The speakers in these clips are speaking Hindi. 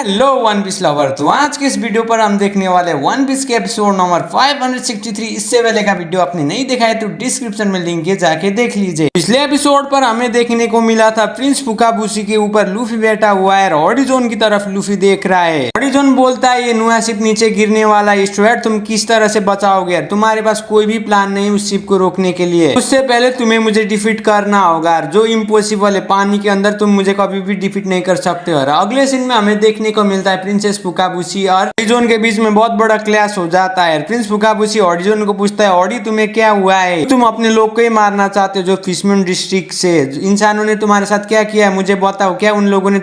Hello one piece lover. तो आज के इस वीडियो पर हम देखने वाले वन पीस के एपिसोड नंबर 563। इससे पहले का वीडियो आपने नहीं देखा है तो डिस्क्रिप्शन में लिंक है, जाके देख लीजिए। पिछले एपिसोड पर हमें देखने को मिला था प्रिंस फुकाबुशी के ऊपर लूफी बैठा हुआ है, ऑडिजोन की तरफ लूफी देख रहा है। ऑडिजोन बोलता है ये नुआ शिप नीचे गिरने वाला है, स्टुअर्ट तुम किस तरह से बचाओगे? तुम्हारे पास कोई भी प्लान नहीं उस शिप को रोकने के लिए। उससे पहले तुम्हें मुझे डिफीट करना होगा, जो इम्पॉसिबल है। पानी के अंदर तुम मुझे कभी भी डिफीट नहीं कर सकते। और अगले सीन में हमें देखने को मिलता है प्रिंसेस फुकाबुशी और ऑडिजोन के बीच में बहुत बड़ा क्लैश हो जाता है। प्रिंस फुकाबुशी ऑडिजोन को पूछता है, ऑडी तुम्हें क्या हुआ है? तुम अपने लोग को ही मारना चाहते हो जो फिशमैन डिस्ट्रिक्ट से इंसानों ने तुम्हारे साथ क्या किया है मुझे बताओ। क्या उन लोगों ने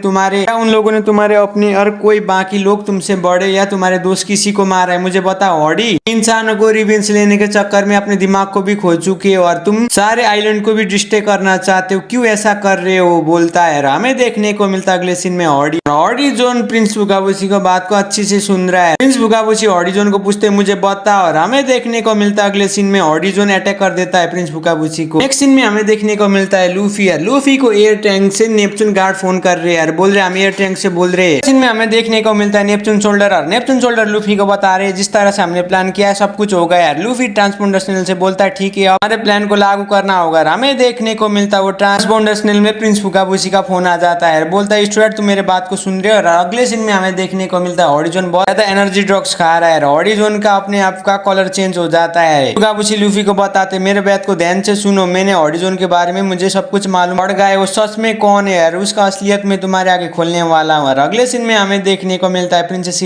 तुम्हारे अपने और कोई बाकी लोग तुमसे बड़े या तुम्हारे दोस्त किसी को मारा है? मुझे बताओ ऑडी। इंसानों को रिवेंज लेने के चक्कर में अपने दिमाग को भी खो चुके हो और तुम सारे आइलैंड को भी डिस्ट्रॉय करना चाहते हो, क्यों ऐसा कर रहे हो? बोलता है। हमें देखने को मिलता है अगले सीन में ऑडिजोन प्रिंस फुकाबुशी को बात को अच्छे से सुन रहा है। प्रिंस फुकाबुशी ऑडिजोन को पूछते मुझे बताओ। और हमें देखने को मिलता है अगले सीन में ऑडिजोन अटैक कर देता है प्रिंस फुकाबुशी को। नेक्स्ट सीन में हमें देखने को मिलता है लूफी को एयर टैंक से नेपच्यून गार्ड फोन कर रहे हैं, बोल रहे हम एयर टैंक से बोल रहे हैं। सीन में हमें देखने को मिलता है नेपच्यून शोल्डर लूफी को बता रहे हैं जिस तरह से हमने प्लान किया है सब कुछ हो गया है। लूफी ट्रांसपोंडर से बोलता है ठीक है हमारे प्लान को लागू करना होगा। हमें देखने को मिलता है वो ट्रांसपोंडर में प्रिंस फुकाबुशी का फोन आ जाता है, बोलता है स्टुअर्ट तुम मेरे बात को सुन रहे हो। और अगले सीन में हमें देखने को मिलता है ऑडिजोन बहुत ज्यादा एनर्जी ड्रग्स खा रहा है। ऑडिजोन का अपने आप का कलर चेंज हो जाता है। फुकाबुशी लूफी को बताते मेरे बात को ध्यान से सुनो, मैंने ऑडिजोन के बारे में मुझे सब कुछ मालूम पड़ गया है, वो सच में कौन है यार, उसका असलियत में तुम्हारे आगे खोलने वाला हूँ। और अगले सीन में हमें देखने को मिलता है प्रिंसेस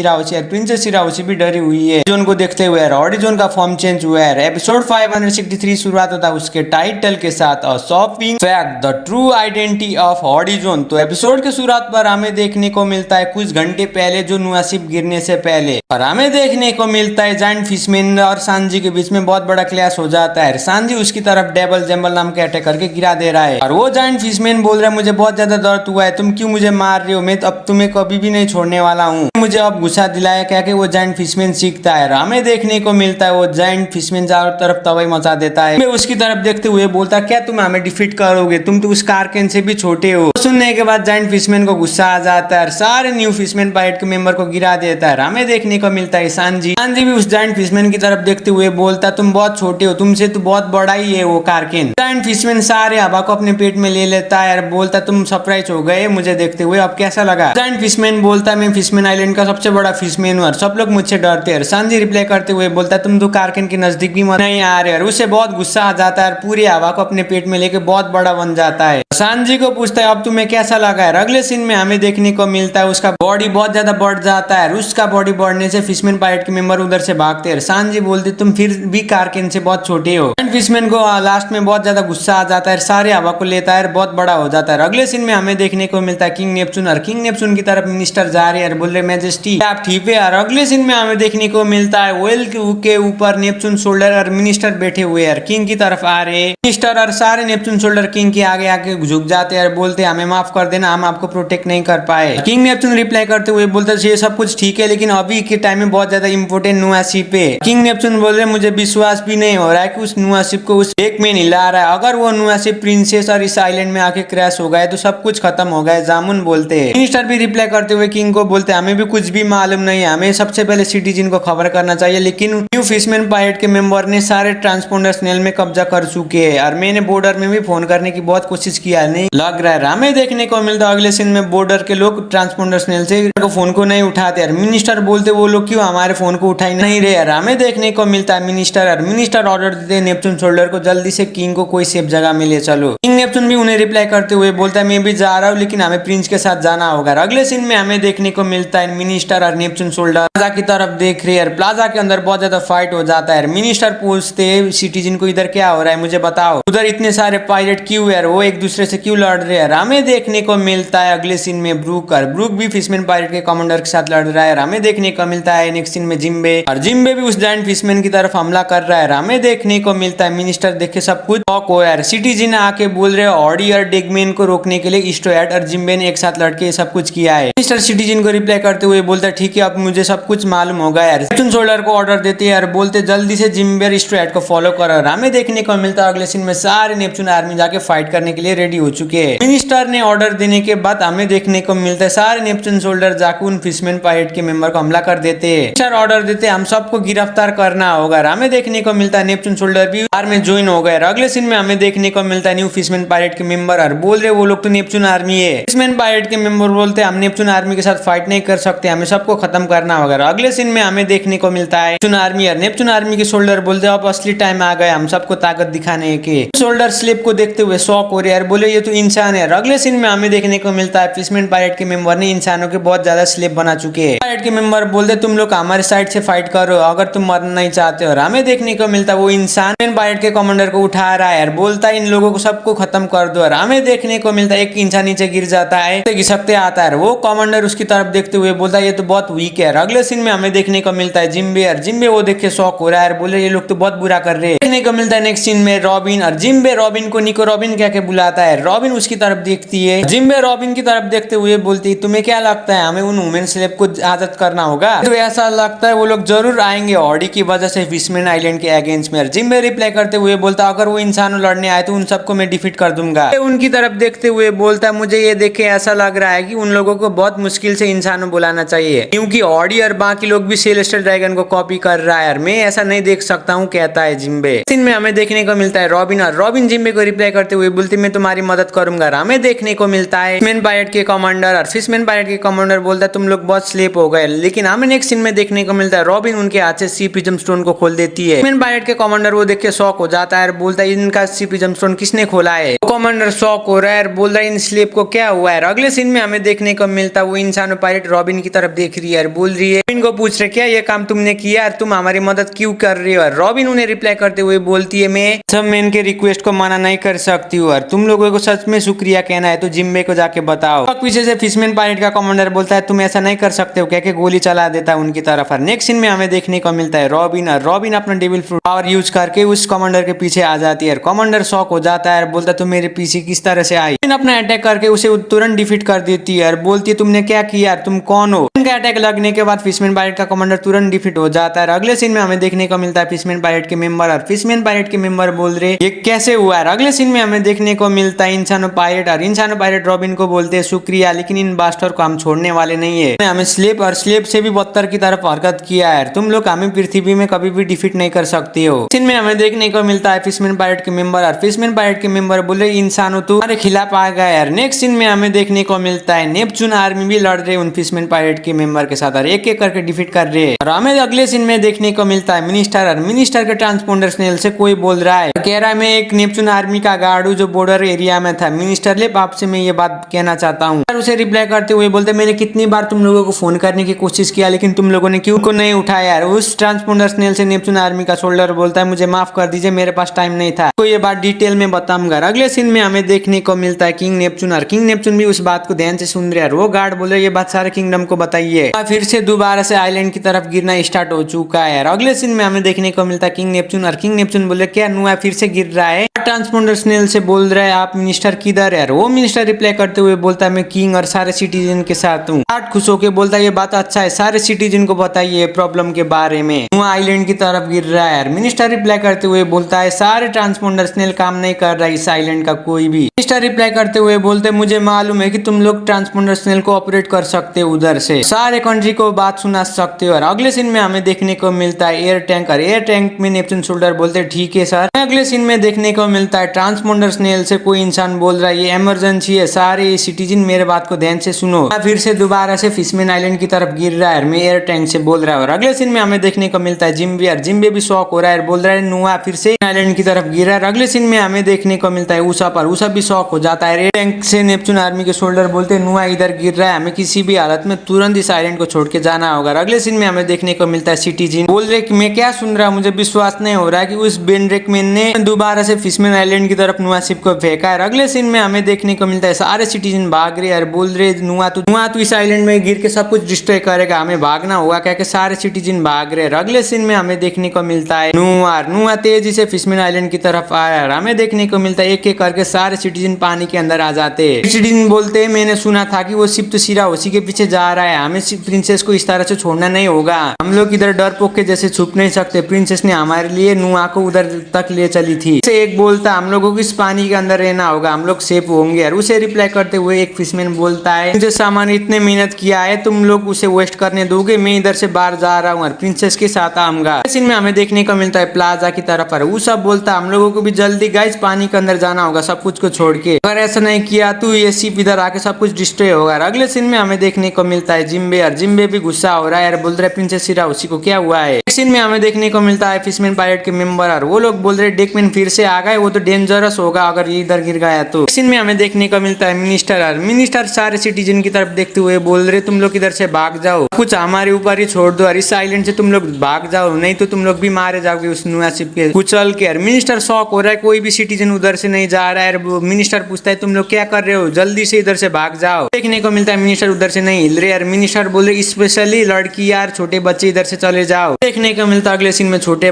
हिराओशी भी डरी हुई है ऑडिजोन को देखते हुए। ऑडिजोन का फॉर्म चेंज हुआ है। एपिसोड 563 शुरुआत होता है उसके टाइटल के साथ shopping fact the true identity of audizone. तो एपिसोड के शुरुआत पर हमें देखने को मिलता है कुछ घंटे पहले जो नुआ शिप गिरने से पहले, और हमें देखने को मिलता है जायंट फिशमैन और सांजी के बीच में बहुत बड़ा क्लैश हो जाता है। सांजी उसकी तरफ डेबल जैम्बल नाम के अटैक करके गिरा दे रहा है और वो जायंट फिशमैन बोल रहा है मुझे बहुत ज्यादा दर्द हुआ है, तुम क्यों मुझे मार रहे हो, मैं अब तुम्हें कभी भी नहीं छोड़ने वाला हूँ। मुझे अब गुस्सा दिलाया क्या कि वो जायंट फिशमैन सीखता है। हमें देखने को मिलता है वो जायंट फिशमैन चारों तरफ तबाही मचा देता है। मैं उसकी तरफ देखते हुए बोलता क्या तुम हमें डिफीट करोगे, तुम तो उस कारकेन से भी छोटे हो। सुनने के बाद जायंट फिशमैन को गुस्सा आ जाता है और सारे न्यू फिशमैन पायलट के मेंबर को गिरा देता है। हमें देखने को मिलता है सांजी भी उस जायंट फिशमैन की तरफ देखते हुए बोलता तुम बहुत छोटे हो, तुमसे तो बहुत बड़ा ही है वो कारकेन। जायंट फिशमैन सारे हवा को अपने पेट में ले लेता है और बोलता तुम सरप्राइज हो गए मुझे देखते हुए, अब कैसा लगा? जायंट फिशमैन बोलता मैं फिशमैन आइलैंड का सबसे बड़ा फिशमैन हूँ और सब लोग मुझसे डरते हैं। सांजी रिप्लाई करते हुए बोलता तुम तो कारकेन के नजदीक भी नहीं आ रहे। और उससे बहुत गुस्सा आ जाता है और पूरी हवा को अपने पेट में लेके बहुत बड़ा बन जाता है। सांजी को पूछता है अब तुम्हें कैसा लगा है? अगले सीन में हमें देखने को मिलता है उसका बॉडी बहुत ज्यादा बढ़ जाता है। उसका बॉडी बढ़ने से फिशमैन पायलट के मेंबर उधर से भागते हैं। सांजी बोलते तुम फिर भी कारकेन से बहुत छोटे हो। फिशमैन को लास्ट में बहुत ज्यादा गुस्सा आ जाता है, सारे हवा को लेता है, बहुत बड़ा हो जाता है। अगले सीन में हमें देखने को मिलता है किंग नेपच्यून और किंग नेपच्यून की तरफ मिनिस्टर जा रहे हैं, बोल रहे मैजेस्टी आप ठीक है। और अगले सीन में हमें देखने को मिलता है वेल के ऊपर नेपच्यून शोल्डर और मिनिस्टर बैठे हुए हैं, किंग की तरफ आ रहे हैं। मिनिस्टर और सारे नेपच्यून शोल्डर किंग के आगे आके झुक जाते हैं और बोलते हमें माफ कर देना, हम आपको प्रोटेक्ट नहीं कर पाए। किंग नेपच्यून रिप्लाई करते हुए बोलते ये सब कुछ ठीक है लेकिन अभी के टाइम में बहुत ज्यादा इंपोर्टेंट नुआ शिप है। किंग नेपच्यून बोल रहे मुझे विश्वास भी नहीं हो रहा है कि उस नुआ शिप को उस एक में हिला रहा है। अगर वो नुआ शिप प्रिंसेस और इस आइलैंड में आके क्रैश हो गए तो सब कुछ खत्म हो गया, जामुन बोलते हैं। मिनिस्टर भी रिप्लाई करते हुए किंग को बोलते हमें भी कुछ भी मालूम नहीं है, हमें सबसे पहले सिटीजन को खबर करना चाहिए। लेकिन न्यू फिशमैन पायलट के मेंबर ने सारे ट्रांसपोंडर स्नेल में कब्जा कर चुके हैं और मैंने बॉर्डर में भी फोन करने की बहुत कोशिश किया, नहीं लग रहा है। हमें देखने को मिलता है अगले सीन में बॉर्डर के लोग ट्रांसपोंडर स्नेल से फोन को नहीं उठाते और मिनिस्टर बोलते वो लोग क्यों हमारे फोन को उठाई नहीं रहे। हमें देखने को मिलता है मिनिस्टर ऑर्डर देते हैं नेपच्यून शोल्डर को जल्दी से किंग को कोई सेफ जगह में ले चलो। किंग नेपच्यून भी उन्हें रिप्लाई करते हुए बोलता है मैं भी जा रहा हूँ लेकिन हमें प्रिंस के साथ जाना होगा। अगले सीन में हमें देखने को मिलता है मिनिस्टर और नेपच्यून शोल्डर प्लाजा की तरफ देख रहे हैं। प्लाजा के अंदर बहुत ज्यादा फाइट हो जाता है। मिनिस्टर पूछते हैं सिटीजन को इधर क्या हो रहा है मुझे बताओ, उधर इतने सारे पायलट क्यों है, वो एक दूसरे से क्यों लड़ रहे हैं। हमें देखने को मिलता है अगले सीन में ब्रूक भी फिशमैन पायलट के कमांडर के साथ लड़ रहा है। हमें देखने को मिलता है नेक्स्ट सीन में जिम्बे भी उस जायंट फिशमैन की तरफ हमला कर रहा है। हमें देखने को मिलता है मिनिस्टर देखे सब कुछ यार सिटीजन आके बोल रहे ऑडी और डेगमेन को रोकने के लिए स्टुअर्ट और जिम्बे ने एक साथ लड़के सब कुछ किया है। मिनिस्टर सिटीजन को रिप्लाई करते हुए बोलता है ठीक है अब मुझे सब कुछ मालूम होगा यार। नेपच्यून शोल्डर को ऑर्डर देते हैं और बोलते जल्दी से जिम्बे और स्टुअर्ट को फॉलो करो। हमें देखने को मिलता है अगले सीन में सारे नेपच्यून आर्मी जाके फाइट करने के लिए रेडी हो चुके हैं। मिनिस्टर ने ऑर्डर देने के बाद हमें देखने को मिलता है सारे नेपच्यून सोल्डर जाकर उन फिशमैन पायरेट के मेंबर को हमला कर देते हैं। ऑर्डर देते हम सबको गिरफ्तार करना होगा। हमें देखने को मिलता है नेपच्यून सोल्डर भी आर्मी में ज्वाइन हो गए। अगले सीन में हमें देखने को मिलता है न्यू फिशमैन पायरेट के मेंबर और बोल रहे वो लोग तो नेपच्यून आर्मी है। फिशमैन पायरेट के मेंबर बोलते हम नेपच्यून आर्मी के साथ फाइट नहीं कर सकते, हमें सबको खत्म करना होगा। अगले सीन में हमें देखने को मिलता है नेपच्यून आर्मी और नेपच्यून आर्मी के सोल्डर बोलते अब असली टाइम आ गया हम सबको ताकत दिखाने के। सोल्डर स्लेब को देखते हुए शॉक हो रहे हैं, बोले ये तो इंसान है। अगले सीन में हमें देखने को मिलता है फिशमैन पायरेट के मेंबर ने इंसानों के बहुत ज्यादा स्लेब बना चुके हैं। पायरेट के मेंबर बोलते तुम लोग हमारे साइड से फाइट करो अगर तुम मरना नहीं चाहते हो। हमें देखने को मिलता है वो इंसान पायरेट के कमांडर को उठा रहा है, बोलता है इन लोगों को सबको खत्म कर दो। और हमें देखने को मिलता है एक इंसान नीचे गिर जाता है, घिसकते आता है। वो कमांडर उसकी तरफ देखते हुए बोलता है ये तो बहुत वीक है। अगले सीन में हमें देखने को मिलता है जिम्बे, और जिम्बे वो देख के शॉक हो रहा है, बोले ये लोग तो बहुत बुरा कर रहे हैं। देखने को मिलता है नेक्स्ट सीन में रॉबिन, और जिम्बे रॉबिन को निको रॉबिन कह के बुलाता है। रॉबिन उसकी तरफ देखती है, जिम्बे रॉबिन की तरफ देखते हुए बोलती है तुम्हें क्या लगता है हमें उन वुमेन स्लेव को आजाद करना होगा? तो ऐसा लगता है वो लोग जरूर आएंगे ऑडी की वजह से फिशमैन आइलैंड के अगेंस्ट में। जिम्बे रिप्लाई करते हुए बोलता अगर वो इंसानों लड़ने आए तो उन सबको मैं डिफीट कर दूंगा। उनकी तरफ देखते हुए बोलता मुझे ये देख के ऐसा लग रहा है कि उन लोगों को बहुत मुश्किल से इंसानों बुलाना चाहिए, क्योंकि ऑडी और बाकी लोग भी सेलेस्टियल ड्रैगन को कॉपी कर रहा है। मैं ऐसा नहीं देख सकता हूँ, कहता है जिम्बे। सीन में हमें देखने को मिलता है रॉबिन, और रॉबिन जिम्बे को रिप्लाई करते हुए बोलती मैं तुम्हारी मदद करूंगा। हमें देखने को मिलता है फिशमैन पायरेट के कमांडर, और फिशमैन पायरेट के कमांडर बोलता है तुम लोग बहुत स्लेप हो गए। लेकिन हमें नेक्स्ट सीन में देखने को मिलता है रॉबिन उनके हाथ से सी प्रिज्म स्टोन को खोल देती है। फिशमैन पायरेट के कमांडर वो देख के शॉक हो जाता है, बोलता है इनका सी प्रिज्म स्टोन किसने खोला है? कमांडर शॉक हो रहा है, बोल रहा है इन स्लेब को क्या हुआ है? अगले सीन में हमें देखने को मिलता है वो इंसान पायरेट रॉबिन की तरफ देख रही है, बोल रही है रॉबिन को पूछ रहे क्या ये काम तुमने किया, तुम हमारी मदद क्यों कर रही हो? रॉबिन उन्हें रिप्लाई करते हुए बोलती है मैं इनके रिक्वेस्ट को मना नहीं कर सकती हूँ, और तुम लोगों को सच में शुक्रिया कहना है तो जिम्बे को जाके बताओ। पीछे से फिशमैन पायरेट का कमांडर बोलता है तुम ऐसा नहीं कर सकते हो, कह के गोली चला देता है उनकी तरफ। और नेक्स्ट सीन में हमें देखने को मिलता है रॉबिन, और रॉबिन अपना डेविल फ्रूट पावर यूज करके उस कमांडर के पीछे आ जाती है। कमांडर शॉक हो जाता है, बोलता तुम मेरे पीछे किस तरह से आई? अपना अटैक करके उसे तुरंत डिफीट कर देती है और बोलती है तुमने क्या किया, तुम कौन हो? उनका अटैक लगने के बाद फिशमैन पायरेट का कमांडर तुरंत डिफीट हो जाता है। अगले सीन में हमें देखने को मिलता है फिशमैन पायरेट के मेंबर, और फिशमैन पायरेट के मेंबर बोल रहे ये कैसे हुआ है? अगले सीन में हमें देखने को मिलता है इंसानो पायरेट, और इंसानो पायरेट रॉबिन को बोलते हैं शुक्रिया लेकिन इन बास्टर को हम छोड़ने वाले नहीं है, हमें स्लेब और स्लेब से भी बदतर की तरफ हरकत किया है, तुम लोग हमें पृथ्वी में कभी भी डिफीट नहीं कर सकते हो। सीन में हमें देखने को मिलता है फिशमैन पायरेट के मेंबर, और फिशमैन पायरेट के मेंबर बोले इंसानों तुम्हारे खिलाफ आ गया यार। नेक्स्ट सीन में हमें देखने को मिलता है नेपच्यून आर्मी भी लड़ रहे उन फिशमैन पायरेट के मेंबर के साथ, और एक एक करके डिफीट कर रहे हैं। और हमें अगले सीन में देखने को मिलता है मिनिस्टर, और मिनिस्टर के ट्रांसपोंडर स्नेल से कोई बोल रहा है, कह रहा है मैं एक नेपच्यून आर्मी का गार्ड हूँ जो बॉर्डर एरिया में था। मिनिस्टर ले आपसे मैं ये बात कहना चाहता हूँ। उसे रिप्लाई करते हुए बोलते मैंने कितनी बार तुम लोगों को फोन करने की कोशिश किया लेकिन तुम लोगों ने क्यों को नहीं उठाया यार? उस ट्रांसपोंडर स्नेल से नेपच्यून आर्मी का सोल्डर बोलता है मुझे माफ कर दीजिए मेरे पास टाइम नहीं था, तो ये बात डिटेल में बताऊंगा। अगले सीन में हमें देखने को मिलता है किंग नेपच्यून, और किंग नेपच्यून भी उस बात को ध्यान से सुन रहे हैं। वो गार्ड बोले ये बात सारे किंगडम को बताइए। फिर से दोबारा से आइलैंड की तरफ गिरना स्टार्ट हो चुका है। अगले सीन में हमें देखने को मिलता है किंग नेपच्यून, और किंग नेपच्यून बोले क्या नुआ फिर से गिर रहा है? ट्रांसपोंडर स्नेल से बोल रहा है आप मिनिस्टर किधर है? वो मिनिस्टर रिप्लाई करते हुए बोलता है मैं किंग और सारे सिटीजन के साथ हूँ। खुश होकर बोलता है ये बात अच्छा है, सारे सिटीजन को बताइए प्रॉब्लम के बारे में। नुआ आइलैंड की तरफ गिर रहा है। मिनिस्टर रिप्लाई करते हुए बोलता है सारे ट्रांसपोंडर स्नेल काम नहीं कर रहा है इस आइलैंड का कोई भी। मिनिस्टर रिप्लाई करते हुए बोलते मुझे मालूम है कि तुम लोग ट्रांसपोंडर स्नेल को ऑपरेट कर सकते हो, उधर से सारे कंट्री को बात सुना सकते हो। और अगले सीन में हमें देखने को मिलता है एयर टैंक, और एयर टैंक में नेपच्यून सोल्डर बोलते ठीक है सर। अगले सीन में देखने को मिलता है ट्रांसपोंडर स्नेल से कोई इंसान बोल रहा है ये इमरजेंसी है, सारे सिटीजन मेरे बात को ध्यान से सुनो। फिर से दोबारा से फिशमैन आइलैंड की तरफ गिर रहा है, मैं एयर टैंक से बोल रहा है। और अगले सीन में हमें देखने को मिलता है जिम्बे, और जिम्बे भी शॉक हो रहा है, बोल रहा है नुआ फिर से आइलैंड की तरफ गिर रहा है। अगले सीन में हमें देखने को मिलता है उषा, पर उषा भी शॉक हो जाता है। एयर टैंक से नेपच्यून आर्मी के सोल्डर बोलते हैं नुआ इधर गिर रहा है, हमें किसी भी हालत में तुरंत इस आइलैंड को छोड़ के जाना होगा। अगले सीन में हमें देखने को मिलता है सिटीजन बोल रहे कि मैं क्या सुन रहा हूँ, मुझे विश्वास नहीं हो रहा है कि उस बेनरेकमैन ने दोबारा से फिशमैन आइलैंड की तरफ नुआ शिप को फेंका है। अगले सीन में हमें देखने को मिलता है सारे सिटीजन भाग रहे और बोल रहे नुआ तो इस आइलैंड में गिर के सब कुछ डिस्ट्रॉय करेगा, हमें भागना होगा, क्या के सारे सिटीजन भाग रहे। अगले सीन में हमें देखने को मिलता है नुआ तेजी से फिशमैन आइलैंड की तरफ आया, और हमें देखने को मिलता है एक एक करके सारे सिटीजन पानी के अंदर आ जाते हैं। सिटीजन बोलते हैं मैंने सुना था कि वो शिप तो सिरा उसी के पीछे जा रहा है, हमें प्रिंसेस को इस तरह से छोड़ना नहीं होगा, हम लोग इधर डरपोक के जैसे छुप नहीं सकते, प्रिंसेस ने हमारे लिए नुआ को उधर तक ले चली थी। एक बोलता है हम लोगों को इस पानी के अंदर रहना होगा, हम लोग सेफ होंगे। और उसे रिप्लाई करते हुए एक फिशमैन बोलता है मुझे सामान इतने मेहनत किया है, तुम लोग उसे वेस्ट करने दोगे? मैं इधर से बाहर जा रहा हूँ और प्रिंसेस के साथ आऊंगा। सीन में हमें देखने को मिलता है प्लाजा की तरफ वो सब बोलता है हम लोगों को भी जल्दी गाइस पानी के अंदर जाना होगा सब कुछ को छोड़ के, अगर ऐसा नहीं किया तो ये शिप इधर आके सब कुछ डिस्ट्रॉय होगा। अगले सीन में हमें देखने को मिलता है जिम्बे, और जिम्बे भी गुस्सा हो रहा है और बोल रहे प्रिंसेस हीरा उसी को क्या हुआ है। सीन में हमें देखने को मिलता है फिशमैन पायलट के मेंबर, और वो लोग बोल रहे डेकमैन फिर से आ गए, वो तो डेंजरस होगा अगर ये इधर गिर गया तो। सीन में हमें देखने को मिलता है मिनिस्टर, और मिनिस्टर सारे सिटीजन की तरफ देखते हुए बोल रहे तुम लोग इधर से भाग जाओ, कुछ हमारे ऊपर ही छोड़ दो और इस आइलैंड से तुम लोग भाग जाओ, नहीं तो तुम लोग भी मारे जाओगे उस नुआ शिप के कुचल के। मिनिस्टर शॉक हो रहा है, कोई भी सिटीजन उधर से नहीं जा रहा है। मिनिस्टर पूछता है तुम लोग क्या कर रहे हो, जल्दी से इधर से भाग जाओ। देखने को मिलता है मिनिस्टर उधर से नहीं हिल रहे, यार मिनिस्टर बोल रहे स्पेशली लड़की यार छोटे बच्चे इधर से चले जाओ। देखने को मिलता है अगले सीन में छोटा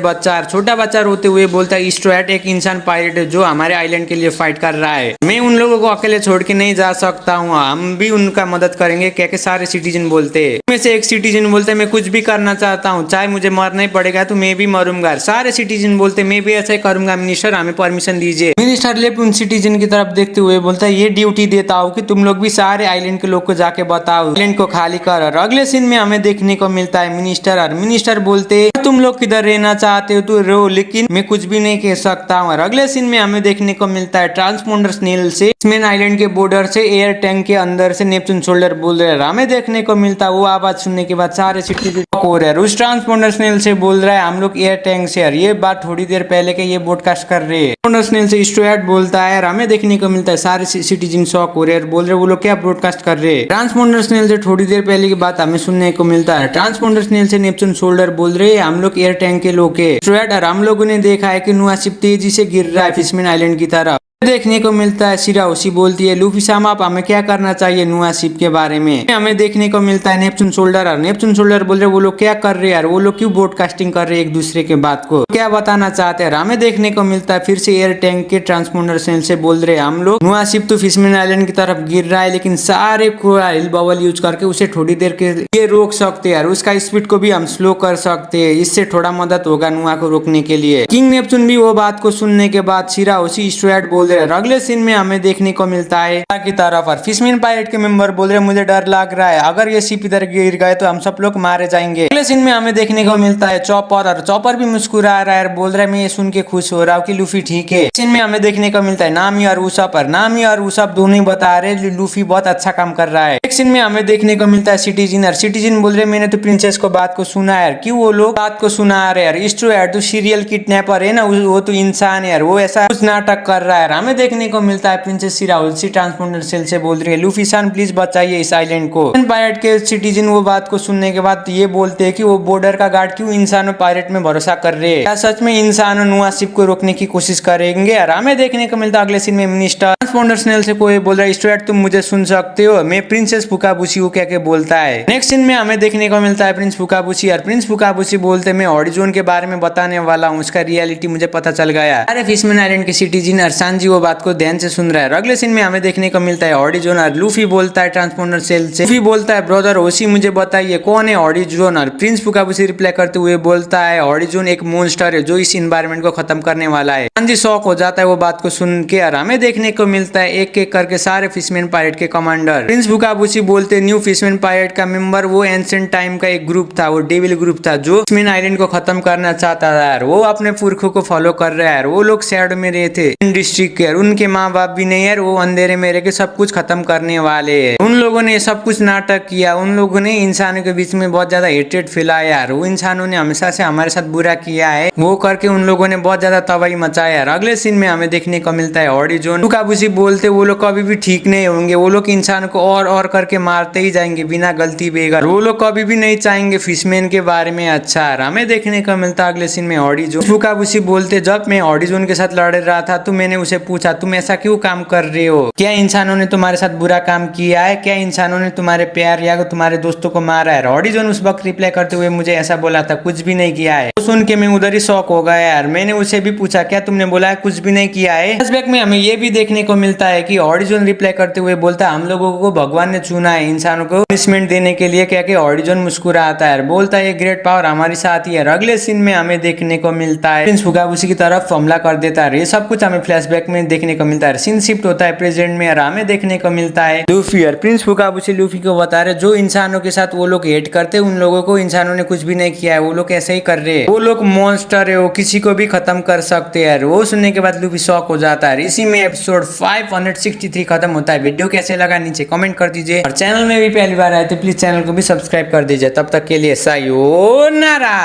बच्चा रोते हुए बोलता है स्ट्रैट एक इंसान पायलट है जो हमारे आइलैंड के लिए फाइट कर रहा है, मैं उन लोगों को अकेले छोड़ के नहीं जा सकता हूँ, हम भी उनका मदद करेंगे। क्या सारे सिटीजन बोलते हैं, में से एक सिटीजन बोलते मैं कुछ भी करना चाहता हूँ, चाहे मुझे मरना ही पड़ेगा तो मैं भी मरूंगा। सारे सिटीजन बोलते मैं भी ऐसा ही करूंगा मिनिस्टर, हमें परमिशन दीजिए। मिनिस्टर लेफ्ट उन सिटीजन की तरफ देखते हुए बोलता है ये ड्यूटी देता हूँ कि तुम लोग भी सारे आइलैंड के लोग को जाके बताओ आइलैंड को खाली कर। और अगले सीन में हमें देखने को मिलता है मिनिस्टर, और मिनिस्टर बोलते तुम लोग किधर रहना चाहते हो तो रहो, लेकिन मैं कुछ भी नहीं कह सकता हूँ। और अगले सीन में हमें देखने को मिलता है ट्रांसपोंडर स्नेल से फिशमैन आइलैंड के बॉर्डर से एयर टैंक के अंदर से नेपच्यून शोल्डर बोल रहे हैं। हमें देखने को मिलता है वो आवाज सुनने के बाद सारे सिटीजन हो रहे हैं। उस ट्रांसपोंडर स्नेल से बोल रहा है हम लोग एयर टैंक से, और ये बात थोड़ी देर पहले के ये ब्रॉडकास्ट कर रहे हैं। ट्रांसपोंडर स्नेल से स्टुअर्ट बोलता है, और हमें देखने को मिलता है सारे सिटीजन शॉक हो रहे हैं, बोल रहे वो लोग क्या ब्रॉडकास्ट कर रहे हैं। ट्रांसपोंडर स्नेल से थोड़ी देर पहले की बात हमें सुनने को मिलता है। ट्रांसपोंडर स्नेल से नेपच्यून शोल्डर बोल रहे हैं हम लोग एयर टैंक के लोग हैं। स्टुअर्ट और हम लोगों ने देखा है कि नुआ शिप तेजी से गिर रहा है फिशमैन आइलैंड की तरफ। देखने को मिलता है सिराउसी बोलती है लूफी सामा आप हमें क्या करना चाहिए नुआ शिप के बारे में। हमें देखने को मिलता है नेपच्यून शोल्डर, और नेपच्यून शोल्डर बोल रहे वो लोग क्या कर रहे हैं, वो लोग क्यों ब्रॉडकास्टिंग कर रहे हैं एक दूसरे के बात को, क्या बताना चाहते हैं। हमें देखने को मिलता है फिर से एयर टैंक के ट्रांसपोंडर सेल से बोल रहे हम लोग नुआ शिप तो फिशमैन आइलैंड की तरफ गिर रहा है, लेकिन सारे कोराइल बबल यूज करके उसे थोड़ी देर के लिए रोक सकते हैं, उसका स्पीड को भी हम स्लो कर सकते हैं, इससे थोड़ा मदद होगा नुआ को रोकने के लिए। किंग नेपच्यून भी वो बात को सुनने के बाद सिराउसी स्टुअर्ट बोल रहे हैं। अगले सीन में हमें देखने को मिलता है की तरफ और फिशमैन पायलट के मेंबर बोल रहे मुझे डर लग रहा है, अगर ये शिप इधर गिर गए तो हम सब लोग मारे जाएंगे। अगले सीन में हमें देखने को मिलता है चॉपर, और चॉपर भी मुस्कुरा रहा है, बोल रहा है मैं ये सुन के खुश हो रहा हूँ कि लूफी ठीक है। सीन में हमें देखने को मिलता है नामी और उसाप, और नामी और उसाप दोनों ही बता रहे लूफी बहुत अच्छा काम कर रहा है। एक सीन में हमें देखने को मिलता है सिटीजन, और सिटीजन बोल रहे मैंने तो प्रिंसेस को बात को सुना है, क्यों वो लोग बात को सुना रहे हैं, स्टुअर्ट तो सीरियल किडनैपर है ना, वो तो इंसान है, वो ऐसा कुछ नाटक कर रहा है। हमें देखने को मिलता है प्रिंसेस सिराउसी ट्रांसपोंडर सेल से बोल रही है लूफी सान प्लीज बचाइए इस आइलैंड को। पायलट के सिटीजन वो बात को सुनने के बाद ये बोलते हैं कि वो बॉर्डर का गार्ड क्यों इंसानों पायलट में भरोसा कर रहे हैं, क्या सच में इंसानों नुआ शिप को रोकने की कोशिश करेंगे। और हमें देखने को मिलता है अगले सीन में मिनिस्टर ट्रांसपोंडर स्नेल से कोई बोल रहा है स्टुअर्ट तुम मुझे सुन सकते हो, मैं प्रिंसेस फुकाबुशी हूँ, क्या क्या बोलता है। नेक्स्ट सीन में हमें देखने को मिलता है प्रिंस फुकाबुशी, और प्रिंस फुकाबुशी बोलते मैं हॉरिजॉन के बारे में बताने वाला हूँ, उसका रियलिटी मुझे पता चल गया। अरे फिशमैन आइलैंड के सिटीजन और सांजी वो बात को ध्यान से सुन रहा है। अगले सीन में हमें देखने को मिलता है हॉरिजॉन, और लूफी बोलता है ट्रांसपोंडर सेल से, लूफी बोलता है ब्रदर होशी मुझे बताइए कौन है हॉरिजॉन, और प्रिंस फुकाबुशी रिप्लाई करते हुए बोलता है हॉरिजॉन एक मॉन्स्टर है जो इस एनवायरनमेंट को खत्म करने वाला है। सांजी शॉक हो जाता है वो बात को सुन के, और हमें देखने को मिलता है एक एक करके सारे फिशमैन पायलट के कमांडर। प्रिंस फुकाबुशी बोलते न्यू फिशमैन पायलट का मेंबर वो एंशिएंट टाइम का एक ग्रुप था, वो डेविल ग्रुप था जो फिशमैन आइलैंड को खत्म करना चाहता था, यार वो अपने पुरखों को फॉलो कर रहा है, वो लोग शैडो में रहे थे डिस्ट्रिक्ट के, उनके माँ बाप भी नहीं है, वो अंधेरे में रह के सब कुछ खत्म करने वाले हैं। उन लोगों ने सब कुछ नाटक किया, उन लोगों ने इंसानों के बीच में बहुत ज्यादा हेट्रेड फैलाया यार, वो इंसानों ने हमेशा से हमारे साथ बुरा किया है, वो करके उन लोगों ने बहुत ज्यादा तबाही मचाया यार। अगले सीन में हमें देखने को मिलता है हॉरिजॉन फुकाबुशी बोलते वो लोग कभी भी ठीक नहीं होंगे, वो लोग इंसान को और करके मारते ही जाएंगे बिना गलती बेगर, वो लोग कभी भी नहीं चाहेंगे फिशमैन के बारे में अच्छा। हमें देखने को मिलता है अगले सीन में हॉरिजॉन फुकाबुशी बोलते जब मैं हॉरिजॉन के साथ लड़ रहा था तो मैंने उसे पूछा तुम ऐसा क्यों काम कर रहे हो, क्या इंसानों ने तुम्हारे साथ बुरा काम किया है, क्या इंसानों ने तुम्हारे प्यार या तुम्हारे दोस्तों को मारा है। हॉरिजॉन उस वक्त रिप्लाई करते हुए मुझे ऐसा बोला था कुछ भी नहीं किया है। तो सुन के मैं उधर ही शॉक हो गया यार। मैंने उसे भी पूछा क्या तुमने बोला है कुछ भी नहीं किया है। फ्लैशबैक में हमें ये भी देखने को मिलता है कि हॉरिजॉन रिप्लाई करते हुए बोलता है हम लोगों को भगवान ने चुना है इंसानों को पनिशमेंट देने के लिए। क्या कि हॉरिजॉन मुस्कुराता है, बोलता है ग्रेट पावर हमारे साथ ही है। अगले सीन में हमें देखने को मिलता है प्रिंस फुकाबुशी की तरफ हमला कर देता है। ये सब कुछ हमें फ्लैशबैक में देखने को मिलता है। सीन शिफ्ट होता है प्रेजेंट में और हमें देखने को मिलता है लूफी और प्रिंस फुकाबुशी लूफी को बता रहे जो इंसानों के साथ वो लोग हेट करते हैं उन लोगों को इंसानों ने कुछ भी नहीं किया है, वो लोग ऐसे ही कर रहे हैं, वो लोग मॉन्स्टर है, वो किसी को भी खत्म कर सकते हैं। वो सुनने के बाद लूफी शॉक हो जाता है। इसी में एपिसोड 563 खत्म होता है। वीडियो कैसे लगा नीचे कमेंट कर दीजिए और चैनल में भी पहली बार आए तो प्लीज चैनल को भी सब्सक्राइब कर दीजिए। तब तक के लिए सायोनारा।